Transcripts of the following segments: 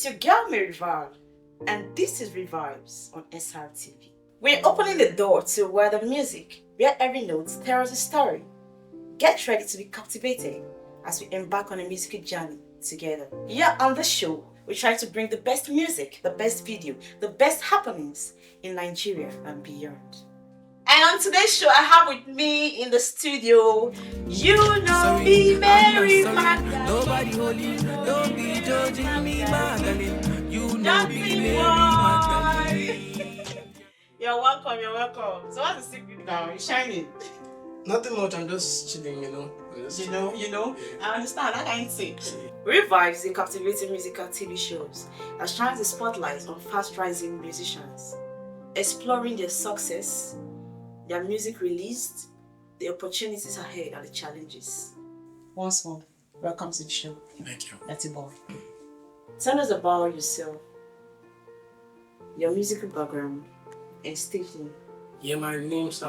It's your girl Maryval, and this is Revives on Srtv. We're opening the door to where the music, where every note tells a story. Get ready to be captivated as we embark on a musical journey together. Here on the show, we try to bring the best music, the best video, the best happenings in Nigeria and beyond. And on today's show, I have with me in the studio, you know me, Mary Magdalene. Nobody holy, don't be judging me, Magdalene. You know me, Dancing Mary Magdalene. boy. You're welcome, you're welcome. So what's the secret now? You're shining. Nothing much, I'm just chilling, you know. I understand, I can't say. Revives the captivating musical TV shows that shines the spotlight on fast-rising musicians, exploring their success, their music released, the opportunities ahead, and the challenges. Once more, welcome to the show. Thank you. That's a boy. Tell us about yourself, your musical background, and stage name. Yeah, my name's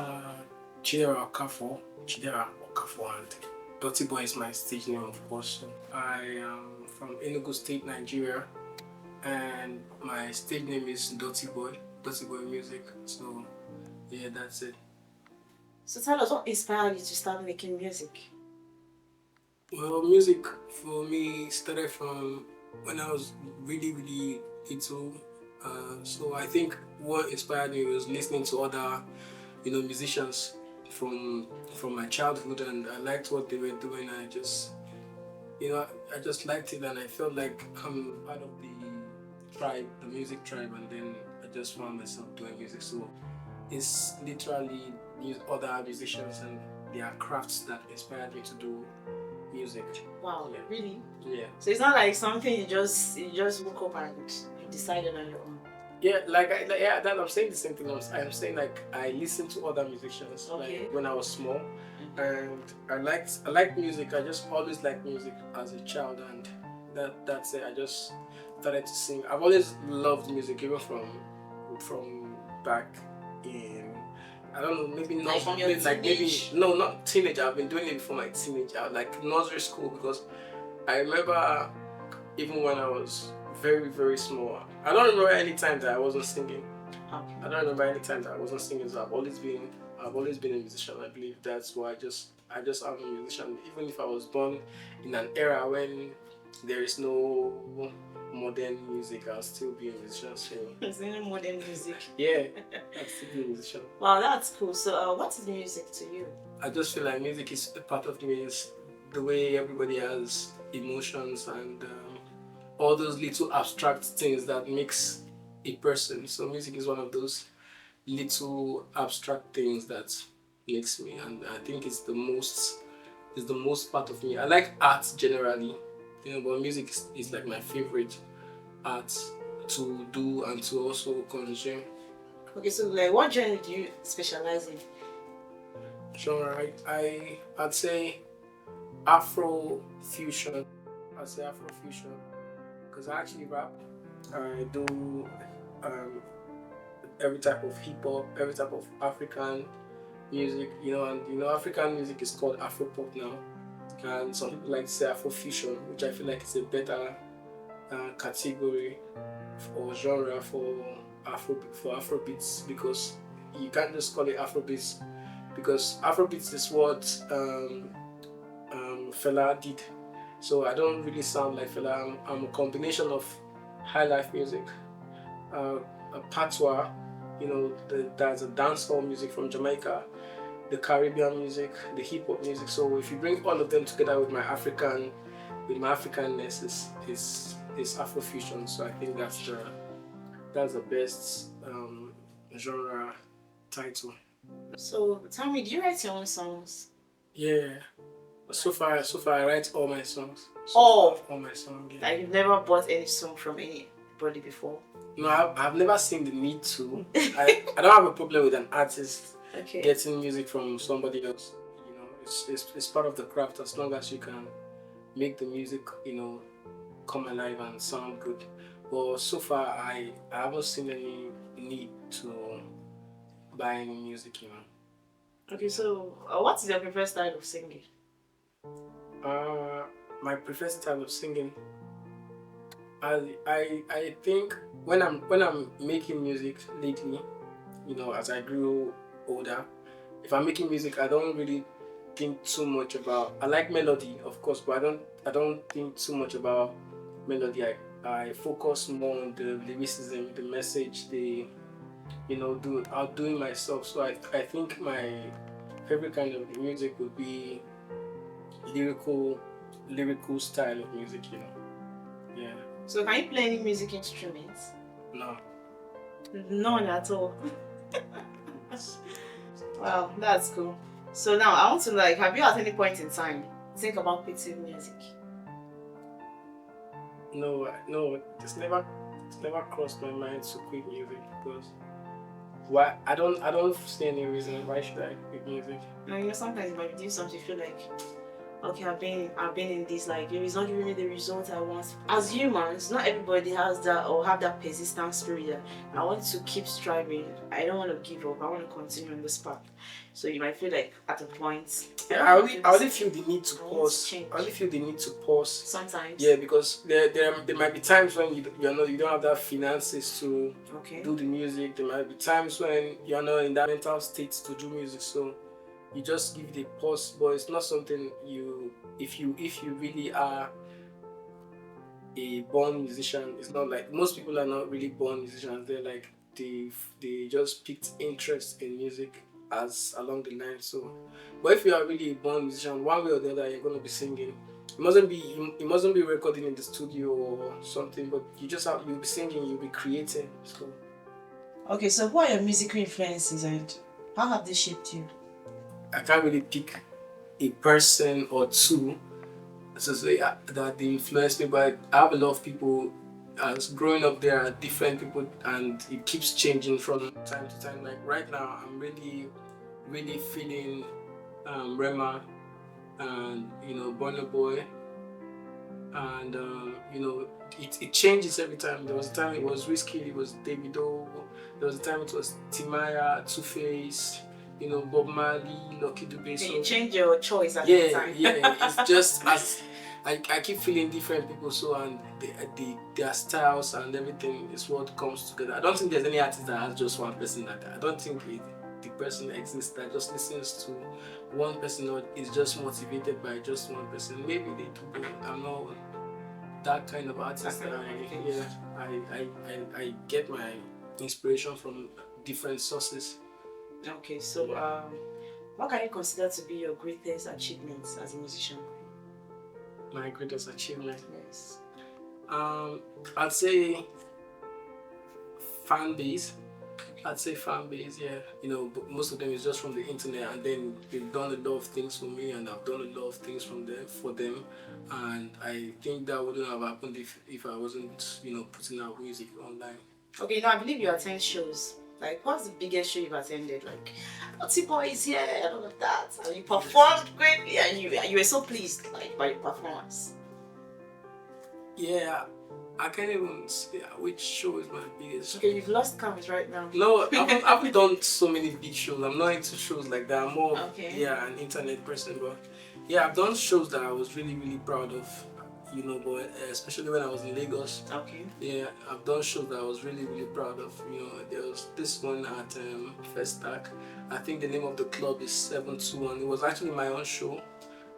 Chidera Okafo, and Dirty Boy is my stage name, of course. I am from Enugu State, Nigeria, and my stage name is Dirty Boy Music. So, yeah, that's it. So tell us what inspired you to start making music? Well, music for me started from when I was really little. So I think what inspired me was listening to other, musicians from my childhood, and I liked what they were doing. I just liked it, and I felt like I'm part of the tribe, the music tribe, and then I just found myself doing music. So it's literally other musicians and their crafts that inspired me to do music. Wow, Yeah. really? Yeah. So it's not like something you just woke up and you decided on your own. Yeah, that I'm saying the same thing. I'm saying like I listened to other musicians like when I was small, and I liked music. I just always liked music as a child, and that's it. I just started to sing. I've always loved music, even from back in, I don't know, maybe not from your not teenager. I've been doing it before my teenager, like nursery school, because I remember even when I was very small. I don't remember any time that I wasn't singing. Okay. I don't remember any time that I wasn't singing. So I've always been a musician. I believe that's why I just am a musician. Even if I was born in an era when there is no modern music, I'll still be a musician. So There's no modern music. yeah, I'll still be a musician. Wow, that's cool. So what is music to you? I just feel like music is a part of me. It's the way everybody has emotions and all those little abstract things that makes a person. So music is one of those little abstract things that makes me, and I think it's the most part of me. I like art generally, but music is like my favorite art to do and to also consume. Okay, so like what genre do you specialize in? Genre, I'd say Afro fusion. Because I actually rap. I do every type of hip hop, every type of African music, and African music is called Afro pop now, and some people like to say Afro fusion, which I feel like is a better category or genre for Afrobeats, because you can't just call it Afrobeats, because Afrobeats is what Fela did. So I don't really sound like Fela. I'm a combination of high life music, a patois, there's a dancehall music from Jamaica, the Caribbean music, the hip hop music. So if you bring all of them together with my Africanness, is Afrofusion. So I think that's the best genre title. So tell me, do you write your own songs? Yeah. So far I write all my songs. All my songs. Yeah. Like you've never bought any song from anybody before? No, I've never seen the need to. I don't have a problem with an artist getting music from somebody else. It's part of the craft, as long as you can make the music, come alive and sound good. But so far I haven't seen any need to buy any music, Okay, so what is your preferred style of singing? My preferred style of singing, I think when I'm making music lately, as I grew older, if I'm making music, I don't really think too much about. I like melody, of course, but I don't think too much about melody. I focus more on the lyricism, the message, the outdoing myself. So I think my favorite kind of music would be lyrical lyrical style of music. Yeah. So can you play any music instruments? No. None at all. Wow, that's cool. So now I want to have you at any point in time think about quitting music? No, it's never crossed my mind to quit music because why I don't see any reason why should I quit music. Now sometimes you might be doing something you feel like, okay, I've been in this, it's not giving me the result I want. As humans, not everybody has that or have that persistence spirit that I want to keep striving. I don't want to give up. I want to continue on this path. So you might feel like at a point. I only feel the need to pause. Change. I only feel the need to pause. Sometimes. Yeah, because there might be times when you don't have that finances to do the music. There might be times when you're not in that mental state to do music. So you just give it a pause, but it's not something if you really are a born musician. It's not like most people are not really born musicians. They're like they just picked interest in music as along the line. So, but if you are really a born musician, one way or the other, you're gonna be singing. It mustn't be recording in the studio or something, but you'll be singing, you'll be creating. So, okay, so what are your musical influences and how have they shaped you? I can't really pick a person or two to say that they influenced me, but I have a lot of people. As growing up, there are different people, and it keeps changing from time to time. Like right now, I'm really, really feeling Rema and Burna Boy, and it changes every time. There was a time it was Whiskey, it was Davido. There was a time it was Timaya, Two Face. Bob Marley, Lucky Dube. So you change your choice at the time. Yeah, it's just as I keep feeling different people, so and their styles and everything is what comes together. I don't think there's any artist that has just one person like that. I don't think the person exists that just listens to one person or is just motivated by just one person. Maybe they do, but I'm not that kind of artist. I get my inspiration from different sources. Okay, so what can you consider to be your greatest achievements as a musician? My greatest achievement? Yes. I'd say fan base. Yeah. But most of them is just from the internet, and then they've done a lot of things for me, and I've done a lot of things for them. And I think that wouldn't have happened if I wasn't, putting out music online. Okay, I believe you attend shows. What's the biggest show you've attended? Naughty Boy is here and all of that. And you performed greatly and you were so pleased by your performance. Yeah, I can't even say which show is my biggest. Okay, you've lost count right now. No, I've done so many big shows. I'm not into shows like that. I'm more an internet person. But yeah, I've done shows that I was really, really proud of. But especially when I was in Lagos. Okay. Yeah, I've done shows that I was really, really proud of. There was this one at Festac. I think the name of the club is 721. It was actually my own show,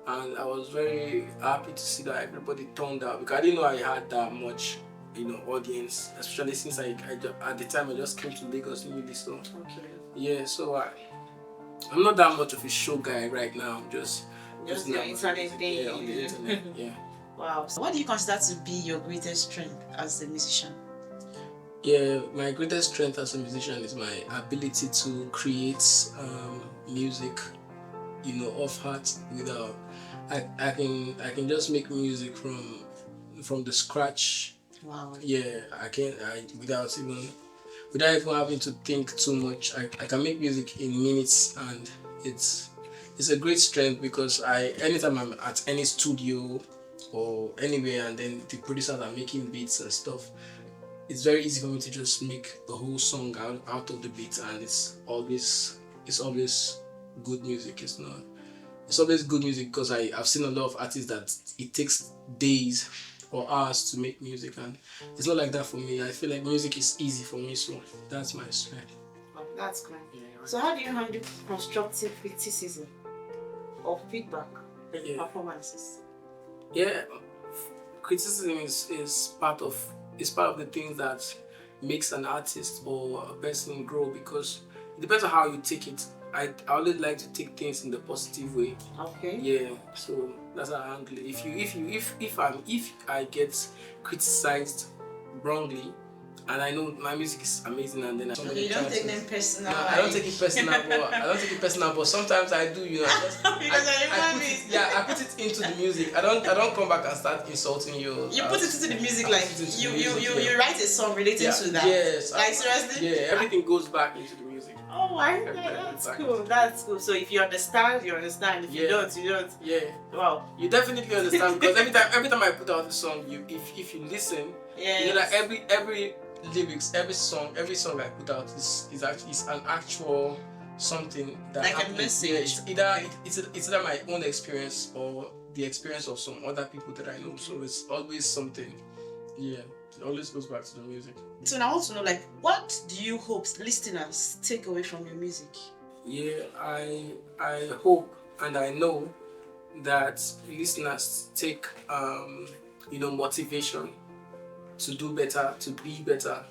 and I was very happy to see that everybody turned out because I didn't know I had that much, audience. Especially since I at the time I just came to Lagos newly. So okay. Yeah, so I'm not that much of a show guy right now. I'm just your internet thing. Yeah, on the internet. Yeah. Wow. So what do you consider to be your greatest strength as a musician? Yeah, my greatest strength as a musician is my ability to create music, off heart. Without, I can just make music from the scratch. Wow. Yeah, without even having to think too much. I can make music in minutes, and it's a great strength because anytime I'm at any studio or anywhere, and then the producers are making beats and stuff, it's very easy for me to just make the whole song out of the beat, and it's always good music. It's always good music because I've seen a lot of artists that it takes days or hours to make music, and it's not like that for me. I feel like music is easy for me, so that's my strength. Oh, that's great. Yeah. So how do you handle constructive criticism or feedback in Yeah. performances? Yeah, criticism is part of the things that makes an artist or a person grow, because it depends on how you take it. I always like to take things in the positive way. Okay. Yeah, so that's how I handle it. If I get criticized wrongly, and I know my music is amazing, and then Okay, you don't take them personal. No, I don't take it personal, but sometimes I do. You know, I put it into the music. I don't come back and start insulting you. You put it into the music, like you write a song relating to that. Yes. Like seriously? Yeah, everything goes back into the music. Oh my God, that's cool. That's cool. So if you understand, you understand. If you don't, you don't. Yeah. Wow. You definitely understand, because every time I put out a song, if you listen, you know, like every lyrics, every song I put out is an actual something that like happened. a message. Yeah, it's either my own experience or the experience of some other people that I know. So it's always something. Yeah, it always goes back to the music. So now I want to know, like, what do you hope listeners take away from your music? Yeah, I hope and I know that listeners take motivation to do better, to be better,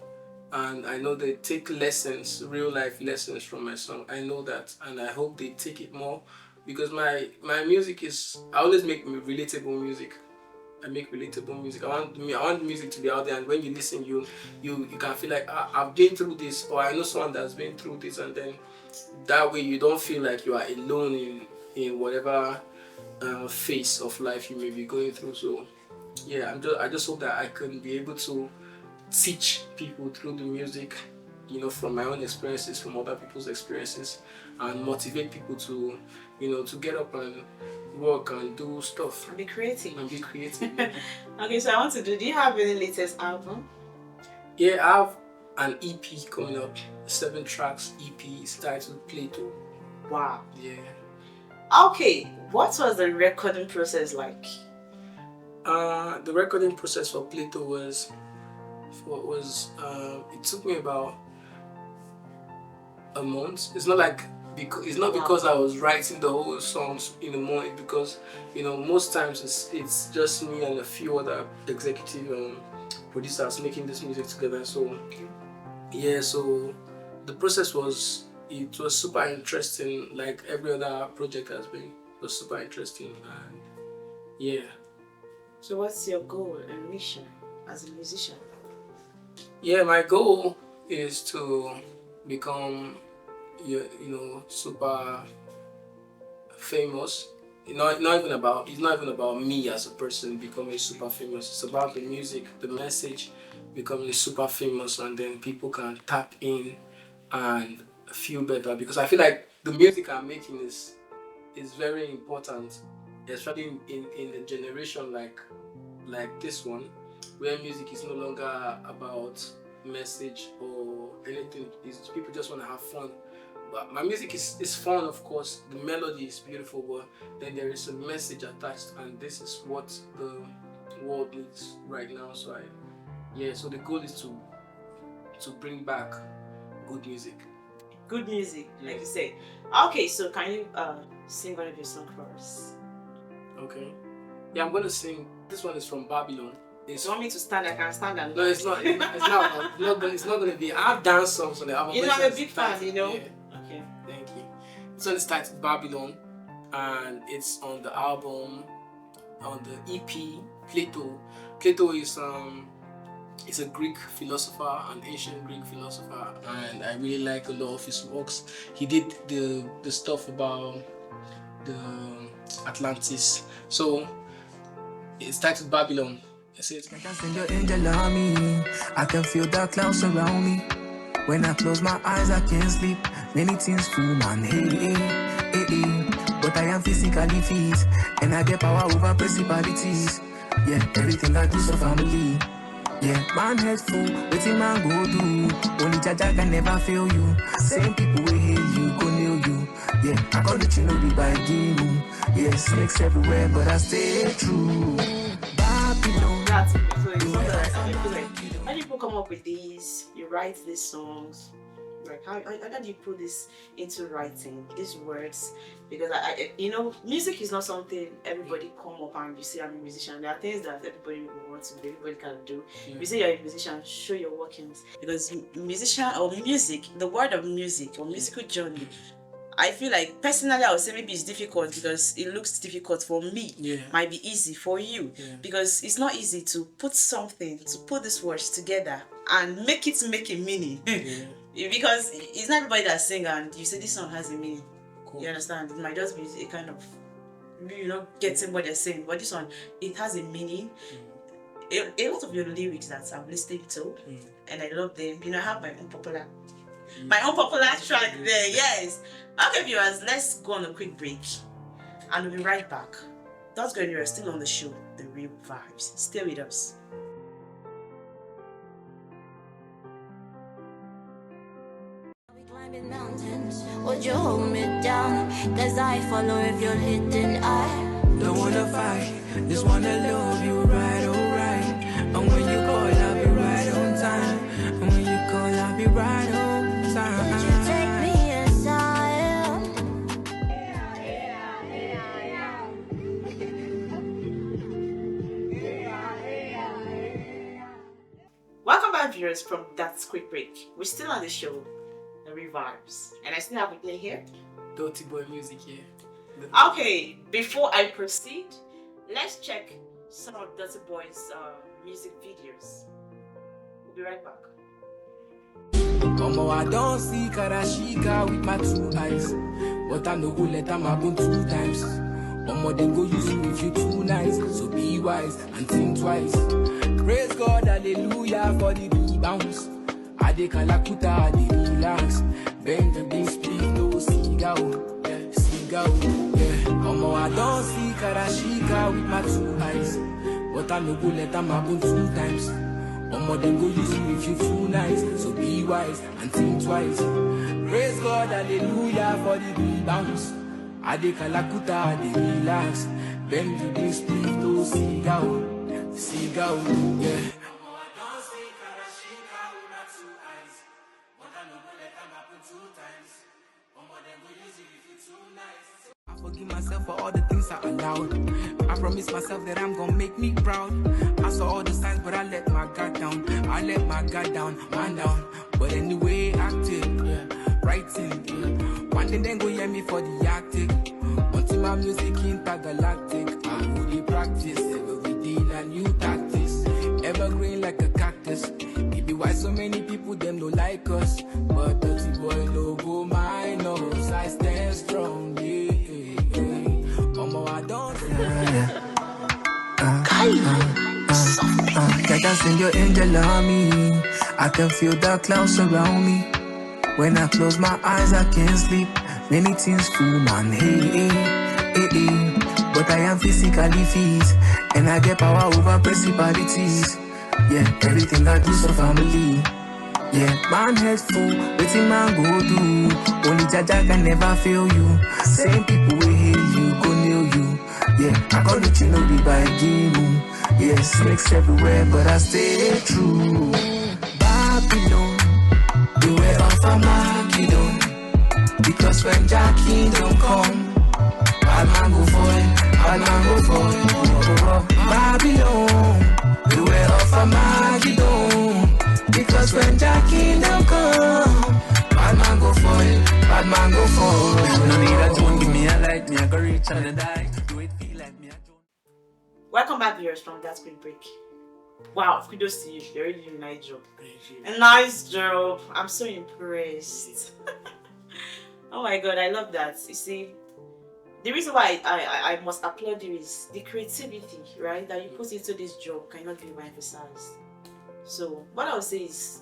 and I know they take lessons, real life lessons from my song. I know that, and I hope they take it more, because my music I always make relatable music. I make relatable music. I want music to be out there, and when you listen, you can feel like I've been through this, or I know someone that's been through this, and then that way you don't feel like you are alone in whatever phase of life you may be going through. So yeah, I just hope that I can be able to teach people through the music, you know, from my own experiences, from other people's experiences, and motivate people to, you know, to get up and work and do stuff. And be creative. Okay, so I want to do you have any latest album? Yeah, I have an EP coming up, 7 tracks EP. It's titled Plato. Wow. Yeah. Okay, what was the recording process like? The recording process for Plato it took me about a month. It's not because I was writing the whole songs in a month, because, you know, most times it's just me and a few other executive producers making this music together. So yeah, so the process was super interesting, like every other project has been. It was super interesting, and yeah. So what's your goal and mission as a musician? Yeah, my goal is to become, you know, super famous. It's not even about me as a person becoming super famous. It's about the music, the message becoming super famous, and then people can tap in and feel better. Because I feel like the music I'm making is very important, especially in the generation like this one, where music is no longer about message or anything. People just want to have fun. But my music is fun, of course. The melody is beautiful, but then there is a message attached, and this is what the world needs right now. So so the goal is to bring back good music. Good music, Yeah. like you say. Okay, so can you sing one of your songs for us? Okay. Yeah, I'm gonna sing. This one is from Babylon. You want me to stand? I can stand and No, it's not. It's not gonna be. I have dance songs on the album. You know, I'm a big fan. You know. Yeah. Okay. Thank you. This one is titled Babylon, and it's on the album, on the EP Plato. Plato is a Greek philosopher, an ancient Greek philosopher, and I really like a lot of his works. He did the stuff about the Atlantis. So it's titled Babylon. I can send your angel on me. I can feel the clouds around me. When I close my eyes, I can't sleep. Many things through man, hey. But I am physically fit, and I get power over principalities. Yeah, everything I do so family. Yeah, man head full, waiting man go do. Only Jaja can never fail you. Same people will hate you, go nail you. Yeah, I call it, you know, be by game. Yeah, snakes everywhere, but I stay true. Babylon. That's up with these? You write these songs. Like how do you put this into writing these words? Because music is not something everybody come up and you say I'm a musician. There are things that everybody will want to do, everybody can do. You say you're a musician, show your workings. Because musician or music, the word of music or musical journey, I feel like personally I would say maybe it's difficult because it looks difficult for me. Might be easy for you because it's not easy to put these words together and make a meaning. Because it's not everybody that sing and you say this song has a meaning. Cool. You understand? It might just be a kind of getting what they're saying, but this one, it has a meaning. A lot of your lyrics that I'm listening to and I love them. I have my own popular track there. Yes. Okay, viewers, let's go on a quick break and we'll be right back. Don't go anywhere, still on the show, The Real Vibes. Stay with us. Climbing mountains, would you hold me down? Cause I follow if you're hitting I don't wanna fight, just wanna love you right, alright. And when you call, I'll be right on time. And when you call, I'll be right on time. Would you take me inside? Welcome back, viewers, from that quick break. We're still on the show, The Real Vibes, and I still have with me here Dirty Boy Music here. Okay, before I proceed, let's check some of Dirty Boy's music videos. We'll be right back. I don't see Karashika with my 2 eyes, but I know go let them happen 2 times. They go use you if you too nice, so be wise and think twice. Praise God, hallelujah for the rebounds. Ade Kalakuta, ade relax. Bend the big speed, no cigar. I don't see Karashika with my 2 eyes, but I know go let them happen 2 times. They go use you if you too nice, so be wise and think twice. Praise God, hallelujah for the rebounds. Ade Kalakuta, ade relax. Bend the big speed, no cigar. I forgive myself for all the things I allowed. I promise myself that I'm gonna make me proud. I saw all the signs, but I let my guard down. Man down. But anyway, acting, writing. One day then go hear me for the acting. Until my music intergalactic. I really practice every day a new tactics. Evergreen like a cactus. It be why so many people them don't like us. But Dirty Boy no go mind us. I stand strong, I don't I can send your angel on me. I can feel the clouds around me. When I close my eyes, I can't sleep. Many things through my head. But I am physically fit, and I get power over principalities. Yeah, everything I do so family. Yeah, man head full, waiting man go do. Only Jaja can never fail you. Same people will hate you, go nail you. Yeah, I call it, be by game. Yeah, snakes everywhere, but I stay true. Babylon, beware of Armageddon. Because when Jah kingdom come, bad man go fall. Babylon, beware of Armageddon. Because when Jah kingdom come, bad man go fall. No need a tone, give me a light, me I go reach and die. Do it feel like me a tone. Welcome back, viewers, from that quick break. Wow, kudos to you. You're really doing a nice job. A nice job. I'm so impressed. Oh my God, I love that. You see, the reason why I must applaud you is the creativity, right, that you put into this job cannot be emphasized. So what I would say is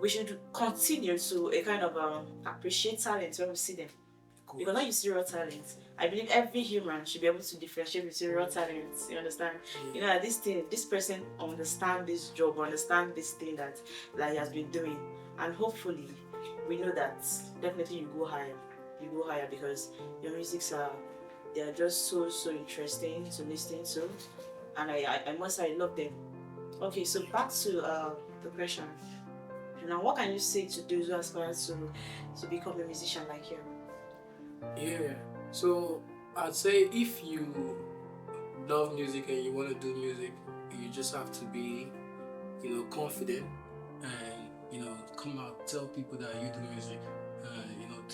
we should continue to a kind of appreciate talent when we see them. Because when you see raw talent, I believe every human should be able to differentiate between raw talents. You understand? You know that this person understand this job, understand this thing that he has been doing, and hopefully we know that definitely you go higher because your musics they are just so interesting to listen to, and I must say I love them. Okay, so back to the question. Now, what can you say to those who aspire to become a musician like you? Yeah. So I'd say if you love music and you want to do music, you just have to be, confident, and come out, tell people that you do music.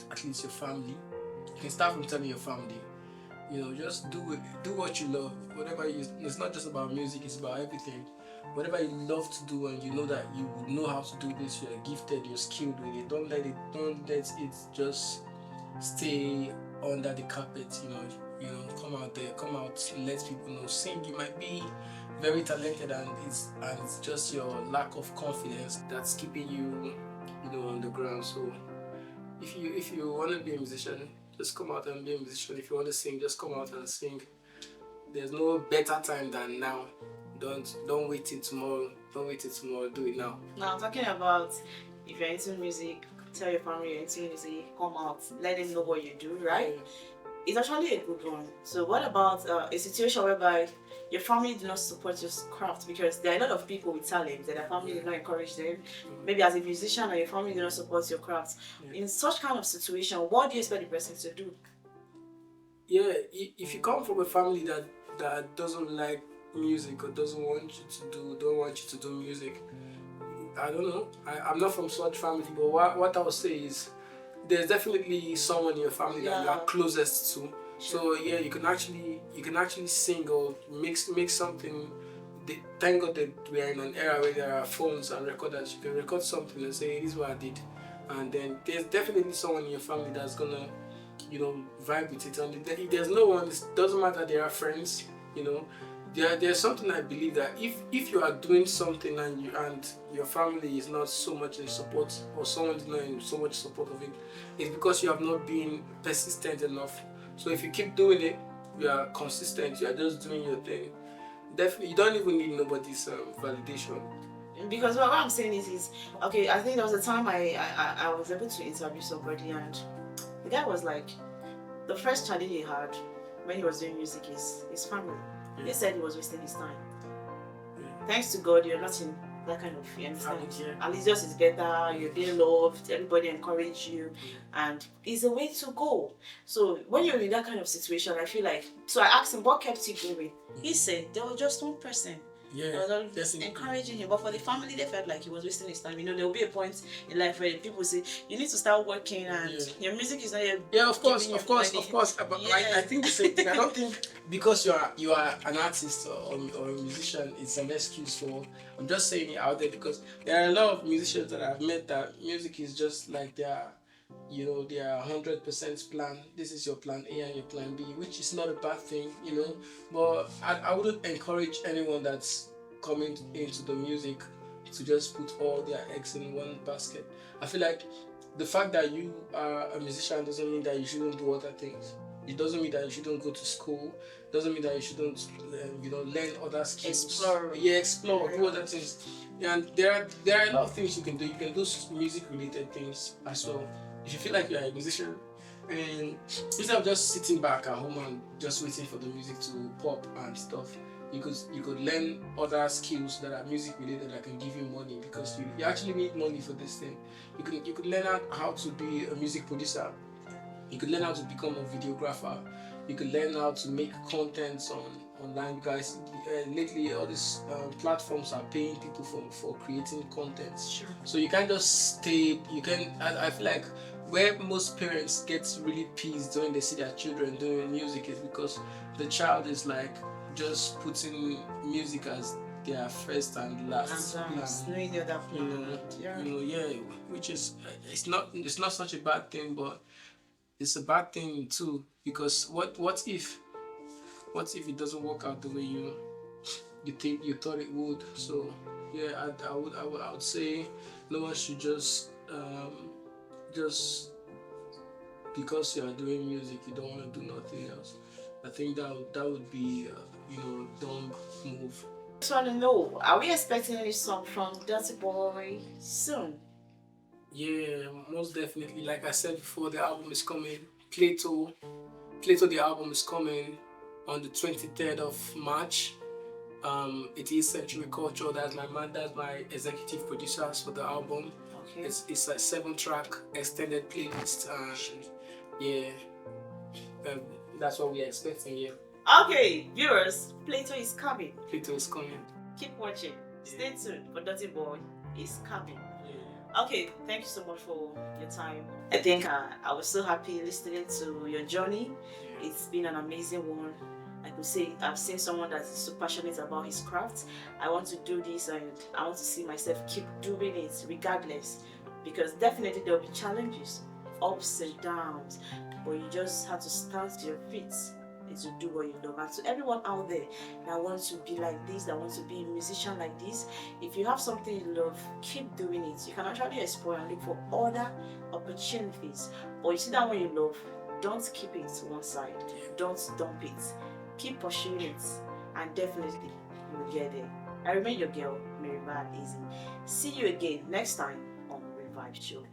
At least your family. You can start from telling your family. Just do it. Do what you love. Whatever you. It's not just about music. It's about everything. Whatever you love to do, and you know that you know how to do this, you're gifted, you're skilled with it. Don't let it just stay under the carpet. Come out there, come out, let people know. Sing. You might be very talented, and it's just your lack of confidence that's keeping you, on the ground. So if you want to be a musician, just come out and be a musician. If you want to sing, just come out and sing. There's no better time than now. Don't wait till tomorrow. Don't wait till tomorrow. Do it now. Now, talking about if you're into music, tell your family you're into music, come out, let them know what you do, right? It's actually a good one. So what about a situation whereby your family do not support your craft, because there are a lot of people with talent that their family do not encourage them. Maybe as a musician or your family do not support your craft. In such kind of situation, what do you expect the person to do? Yeah, if you come from a family that doesn't like music or don't want you to do music, I don't know. I'm not from such family, but what I would say is there's definitely someone in your family that you are closest to. So yeah, you can actually sing or make something. Thank God that we are in an era where there are phones and recorders. You can record something and say, "This is what I did," and then there's definitely someone in your family that's gonna, vibe with it. And if there's no one, it doesn't matter. There are friends, There's something I believe that if you are doing something and your family is not so much in support, or someone is not in so much support of it, it's because you have not been persistent enough. So if you keep doing it, you are consistent, you are just doing your thing. Definitely, you don't even need nobody's validation. Because what I'm saying is okay. I think there was a time I was able to interview somebody, and the guy was like, the first challenge he had when he was doing music is his family. He said he was wasting his time. Thanks to God, you're not in that kind of At least yours is better, you're being loved, everybody encourage you, and it's a way to go. So when you're in that kind of situation, I feel like, so I asked him what kept you going. He said there was just one person. Was encouraging him, but for the family, they felt like he was wasting his time. There will be a point in life where people say you need to start working, and your music is not yet. Yeah, of course. But I think the same thing. I don't think because you are an artist or a musician, it's an excuse for. I'm just saying it out there because there are a lot of musicians that I've met that music is just like their 100% plan. This is your plan A and your plan B, which is not a bad thing, But I wouldn't encourage anyone that's coming into the music to just put all their eggs in one basket. I feel like the fact that you are a musician doesn't mean that you shouldn't do other things. It doesn't mean that you shouldn't go to school. It doesn't mean that you shouldn't, learn other skills. Explore, do other things. And there are a lot of things you can do. You can do music-related things as well. If you feel like you're a musician, and instead of just sitting back at home and just waiting for the music to pop and stuff, you could learn other skills that are music related that can give you money, because you actually need money for this thing. You could learn how to be a music producer. You could learn how to become a videographer. You could learn how to make content online, guys. Lately, all these platforms are paying people for creating content. Sure. So you can't just stay. I feel like where most parents get really pissed when they see their children doing music is because the child is like just putting music as their first and last plan. Which is it's not such a bad thing, but it's a bad thing too, because what if it doesn't work out the way you thought it would? So yeah, I would say no one should just because you are doing music you don't want to do nothing else. I think that would be don't move. I just want to know, are we expecting any song from Dirty Boy soon? Yeah, most definitely. Like I said before, the album is coming. Plato, the album is coming on the 23rd of March. It is Srtv Culture. That's my man. That's my executive producers for the album. Okay. It's a 7-track extended playlist, and yeah, that's what we're expecting. Yeah, Okay, viewers, Plato is coming. Plato is coming. Keep watching. Stay tuned for Dirty Boy is coming. Yeah. Okay, thank you so much for your time. I think I was so happy listening to your journey. It's been an amazing one. I could say I've seen someone that is so passionate about his craft. I want to do this and I want to see myself keep doing it regardless, because definitely there will be challenges, ups and downs, but you just have to stand to your feet and to do what you love. And to everyone out there that wants to be like this, that wants to be a musician like this, if you have something you love, keep doing it. You can actually explore and look for other opportunities. But you see that one you love, don't keep it to one side. Don't dump it. Keep pursuing it, and definitely you will get there. I remain your girl, Maryval Eze. See you again next time on Revive Show.